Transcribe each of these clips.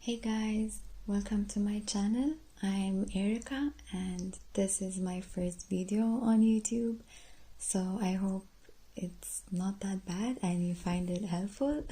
Hey guys, welcome to my channel. I'm Erica and this is my first video on YouTube, so I hope it's not that bad and you find it helpful.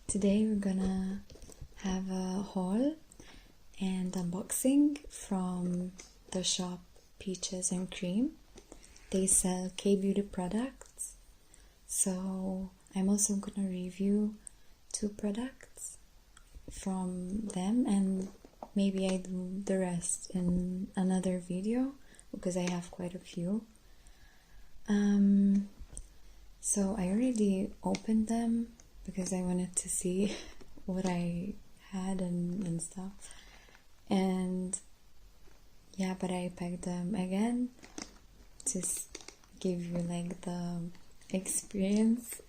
Today we're gonna have a haul and unboxing from the shop Peaches Creme. They sell K-beauty products, so I'm also gonna review 2 products from them, and maybe I do the rest in another video because I have quite a few. So I already opened them because I wanted to see what I had and stuff, and yeah, but I packed them again to give you like the experience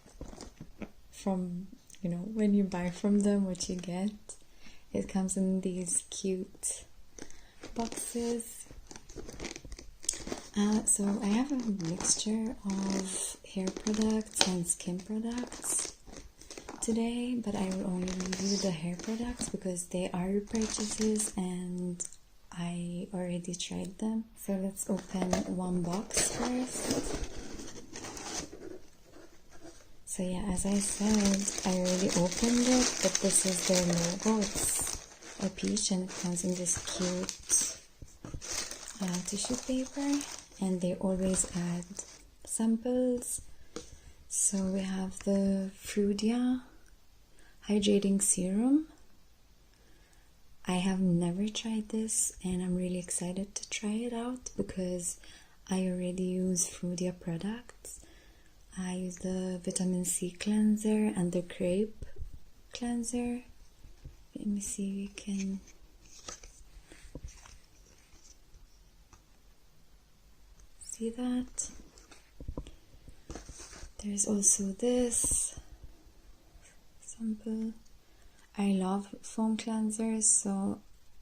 from, you know, when you buy from them, what you get. It comes in these cute boxes. So I have a mixture of hair products and skin products today, but I will only review the hair products because they are purchases and I already tried them. So let's open one box first. So yeah, as I said, I already opened it, but this is their logo. It's a peach and it comes in this cute tissue paper, and they always add samples. So we have the Frudia Hydrating Serum. I have never tried this and I'm really excited to try it out because I already use Frudia products. I use the vitamin C cleanser and the crepe cleanser. Let me see if we can see that. There's also this sample. I love foam cleansers, so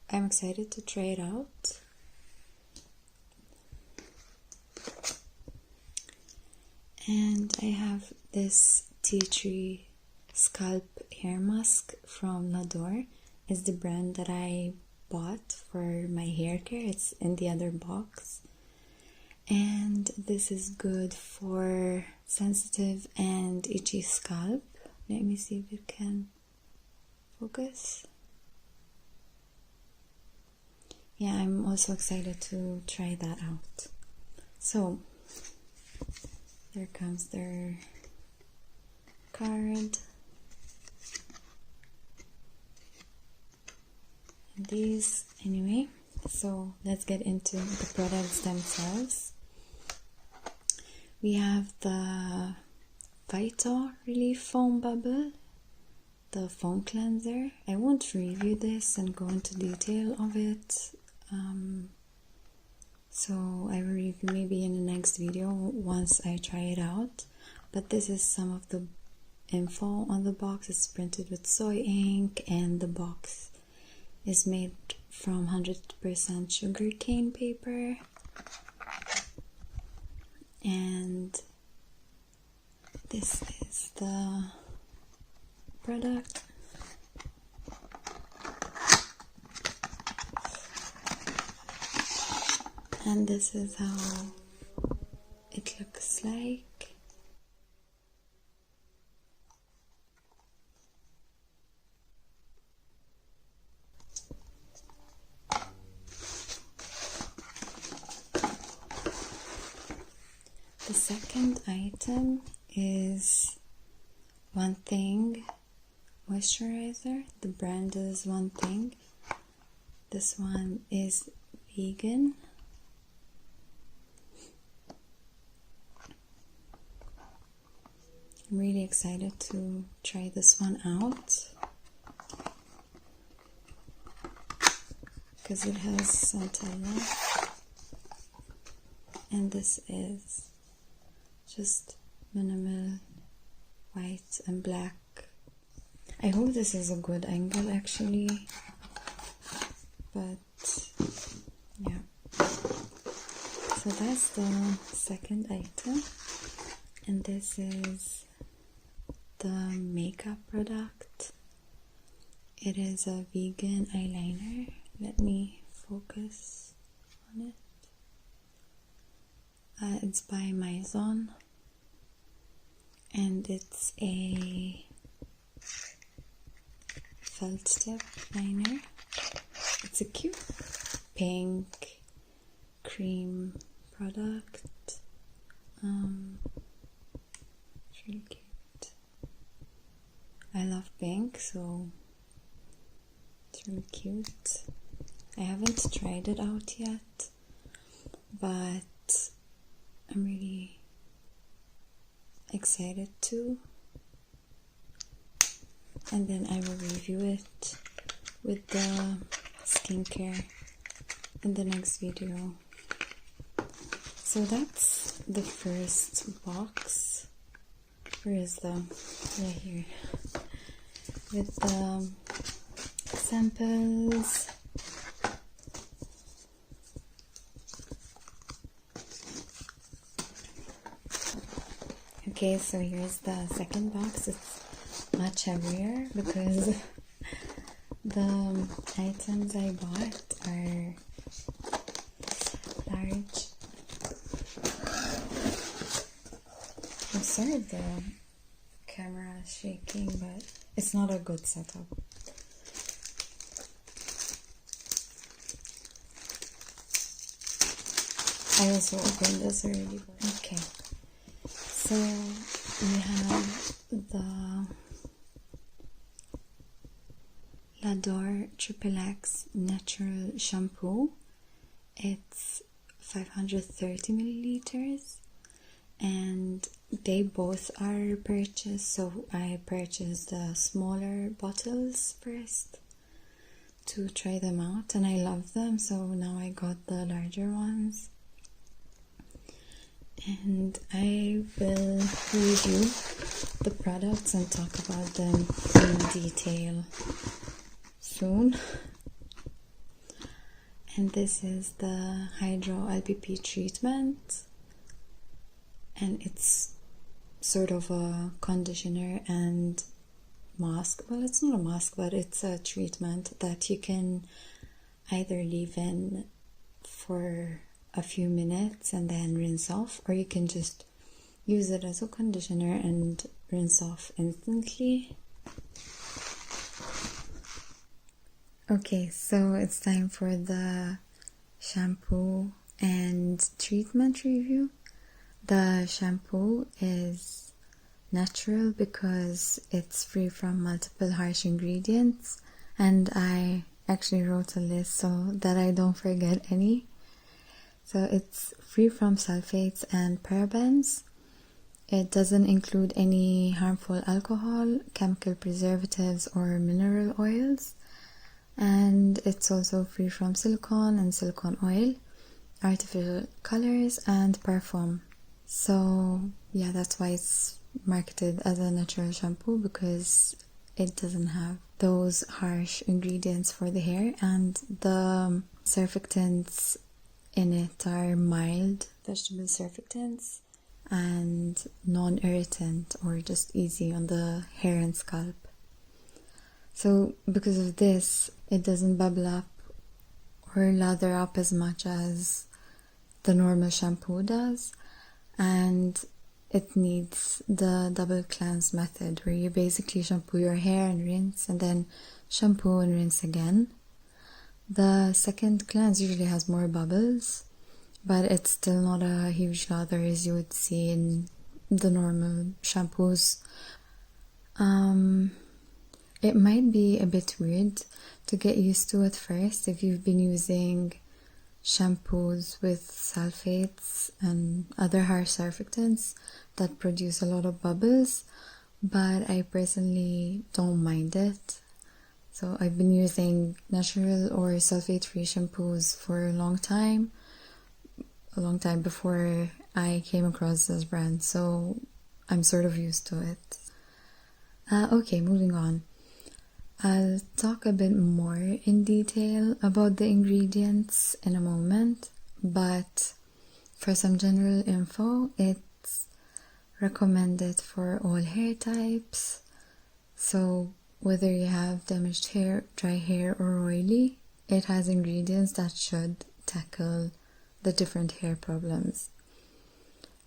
I'm excited to try it out. And I have this tea tree scalp hair mask from LADOR. It's the brand that I bought for my hair care. It's in the other box. And this is good for sensitive and itchy scalp. Let me see if it can focus. Yeah, I'm also excited to try that out. So there comes their card. And these, anyway. So let's get into the products themselves. We have the Phyto Relief Foam Bubble, the foam cleanser. I won't review this and go into detail of it. So I will review maybe in the next video once I try it out. But this is some of the info on the box. It's printed with soy ink and the box is made from 100% sugarcane paper. And this is the product. And this is how it looks like. The second item is One Thing Moisturiser. The brand is One Thing. This one is vegan. I'm really excited to try this one out because it has Centella, and this is just minimal white and black. I hope this is a good angle actually, but yeah. So that's the second item, and this is the makeup product. It is a vegan eyeliner. Let me focus on it. It's by Mizon, and it's a felt tip liner. It's a cute pink cream product. It's really cute. I love pink, so it's really cute. I haven't tried it out yet, but I'm really excited to. And then I will review it with the skincare in the next video. So that's the first box. Where is the... yeah, here. With the samples. Okay, so here's the second box. It's much heavier because the items I bought are large. I'm sorry the camera is shaking, but it's not a good setup. I also opened this already. Okay, so we have the LADOR XXX Natural Shampoo. It's 530 milliliters, and they both are purchased, so I purchased the smaller bottles first to try them out, and I love them, so now I got the larger ones. And I will review the products and talk about them in detail soon. And this is the Hydro LPP treatment, and it's sort of a conditioner and mask. Well, it's not a mask, but it's a treatment that you can either leave in for a few minutes and then rinse off, or you can just use it as a conditioner and rinse off instantly. Okay, so it's time for the shampoo and treatment review. The shampoo is natural because it's free from multiple harsh ingredients, and I actually wrote a list so that I don't forget any. So it's free from sulfates and parabens. It doesn't include any harmful alcohol, chemical preservatives, or mineral oils. And it's also free from silicone and silicone oil, artificial colors, and perfume. So yeah, that's why it's marketed as a natural shampoo, because it doesn't have those harsh ingredients for the hair, and the surfactants in it are mild vegetable surfactants and non-irritant, or just easy on the hair and scalp. So because of this, it doesn't bubble up or lather up as much as the normal shampoo does, and it needs the double cleanse method, where you basically shampoo your hair and rinse, and then shampoo and rinse again. The second cleanse usually has more bubbles, but it's still not a huge lather as you would see in the normal shampoos. It might be a bit weird to get used to at first if you've been using shampoos with sulfates and other harsh surfactants that produce a lot of bubbles, but I personally don't mind it. So I've been using natural or sulfate-free shampoos for a long time before I came across this brand, so I'm sort of used to it. Okay, moving on. I'll talk a bit more in detail about the ingredients in a moment, but for some general info, it's recommended for all hair types. So whether you have damaged hair, dry hair, or oily, it has ingredients that should tackle the different hair problems.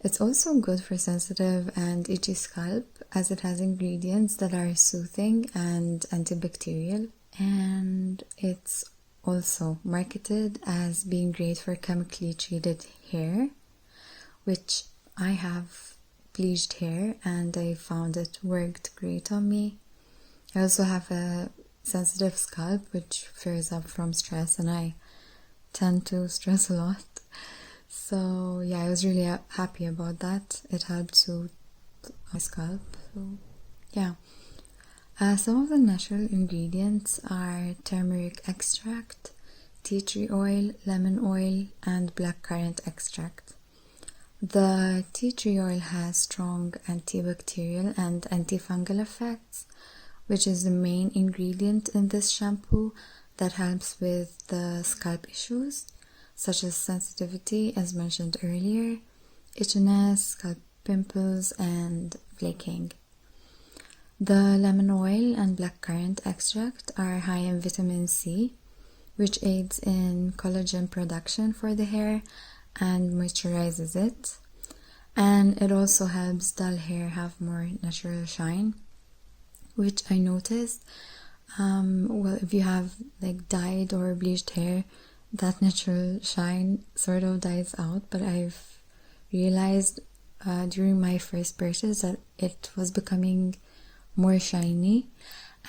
It's also good for sensitive and itchy scalp as it has ingredients that are soothing and antibacterial, and it's also marketed as being great for chemically treated hair, which I have bleached hair and I found it worked great on me. I also have a sensitive scalp which flares up from stress, and I tend to stress a lot. So yeah, I was really happy about that. It helped soothe my scalp. So yeah. Some of the natural ingredients are turmeric extract, tea tree oil, lemon oil, and blackcurrant extract. The tea tree oil has strong antibacterial and antifungal effects, which is the main ingredient in this shampoo that helps with the scalp issues, such as sensitivity, as mentioned earlier, itchiness, scalp pimples, and flaking. The lemon oil and blackcurrant extract are high in vitamin C, which aids in collagen production for the hair and moisturizes it. And it also helps dull hair have more natural shine, which I noticed. Well, if you have like dyed or bleached hair, that natural shine sort of dies out, but I've realized during my first purchase that it was becoming more shiny,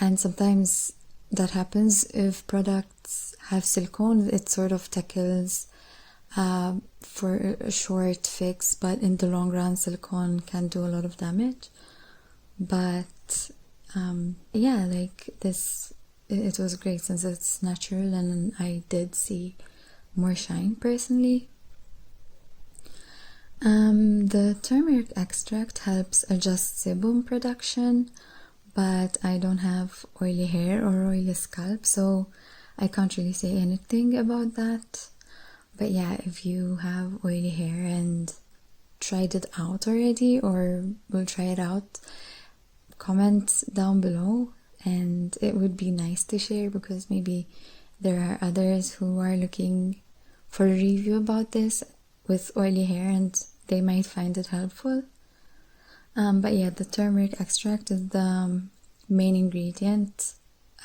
and sometimes that happens if products have silicone. It sort of tackles for a short fix, but in the long run silicone can do a lot of damage. But yeah, like this, it was great since it's natural, and I did see more shine personally. The turmeric extract helps adjust sebum production, but I don't have oily hair or oily scalp, so I can't really say anything about that. But yeah, if you have oily hair and tried it out already or will try it out, comment down below, and it would be nice to share, because maybe there are others who are looking for a review about this with oily hair and they might find it helpful. But yeah, the turmeric extract is the main ingredient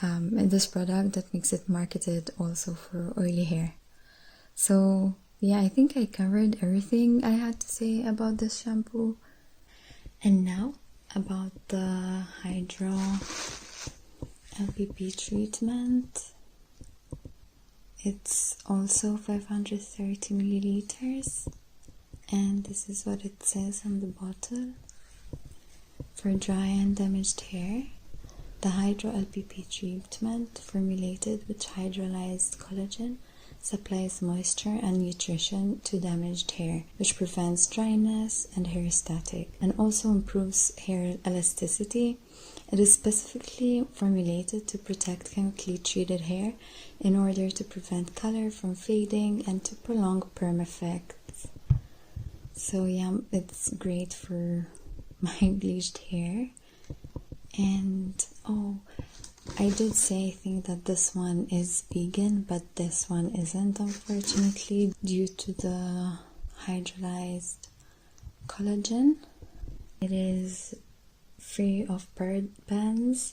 in this product that makes it marketed also for oily hair. So yeah, I think I covered everything I had to say about this shampoo. And now about the Hydro LPP treatment. It's also 530 milliliters, and this is what it says on the bottle. For dry and damaged hair, the Hydro LPP treatment, formulated with hydrolyzed collagen, supplies moisture and nutrition to damaged hair, which prevents dryness and hair static, and also improves hair elasticity. It is specifically formulated to protect chemically treated hair in order to prevent color from fading and to prolong perm effects. So yeah, it's great for my bleached hair. And oh, I did say I think that this one is vegan, but this one isn't, unfortunately, due to the hydrolyzed collagen. It is free of parabens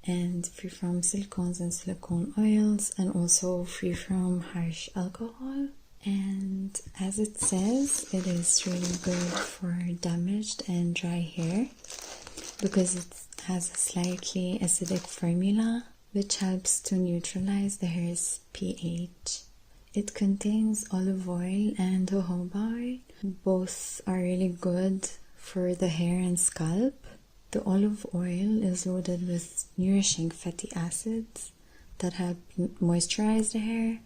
and free from silicones and silicone oils, and also free from harsh alcohol. And as it says, it is really good for damaged and dry hair because it has a slightly acidic formula which helps to neutralize the hair's pH. It contains olive oil and jojoba oil. Both are really good for the hair and scalp. The olive oil is loaded with nourishing fatty acids that help moisturize the hair,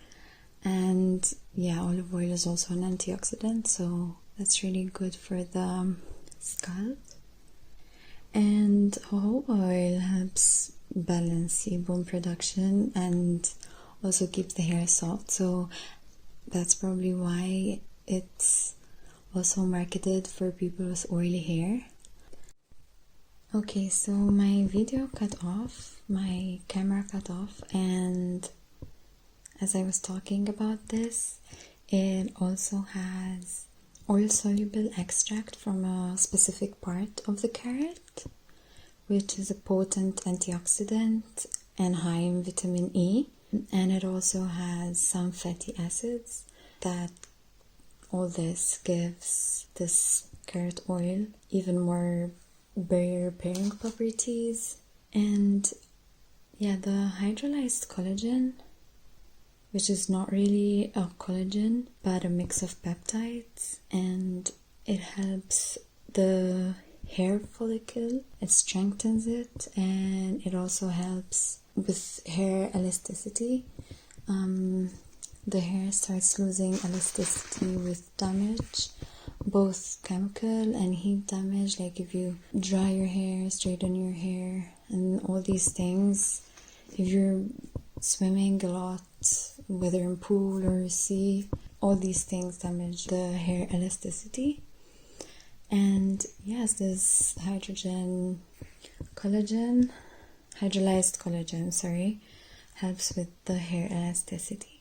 and yeah, olive oil is also an antioxidant, so that's really good for the scalp. And jojoba oil helps balance sebum production and also keeps the hair soft, so that's probably why it's also marketed for people with oily hair. Okay, so my video cut off, my camera cut off, and as I was talking about this, it also has oil-soluble extract from a specific part of the carrot, which is a potent antioxidant and high in vitamin E. And it also has some fatty acids that all this gives this carrot oil even more barrier repairing properties. And yeah, the hydrolyzed collagen, which is not really a collagen but a mix of peptides, and it helps the hair follicle, it strengthens it, and it also helps with hair elasticity. The hair starts losing elasticity with damage, both chemical and heat damage, like if you dry your hair, straighten your hair, and all these things. If you're swimming a lot, whether in pool or sea, all these things damage the hair elasticity. And yes, this hydrolyzed collagen, helps with the hair elasticity.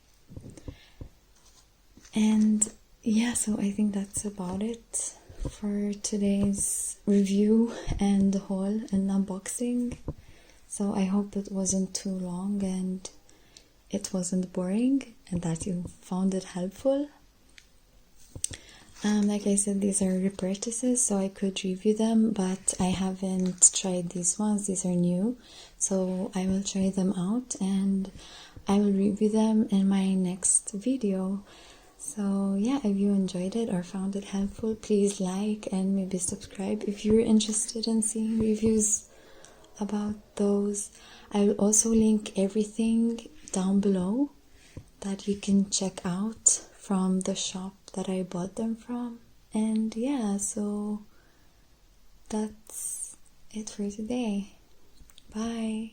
And yeah, so I think that's about it for today's review and haul and unboxing. So I hope it wasn't too long and it wasn't boring and that you found it helpful. Like I said, these are repurchases, so I could review them, but I haven't tried these ones. These are new, so I will try them out and I will review them in my next video. So yeah, if you enjoyed it or found it helpful, please like and maybe subscribe if you're interested in seeing reviews about those. I will also link everything down below that you can check out from the shop that I bought them from. And yeah, so that's it for today. Bye.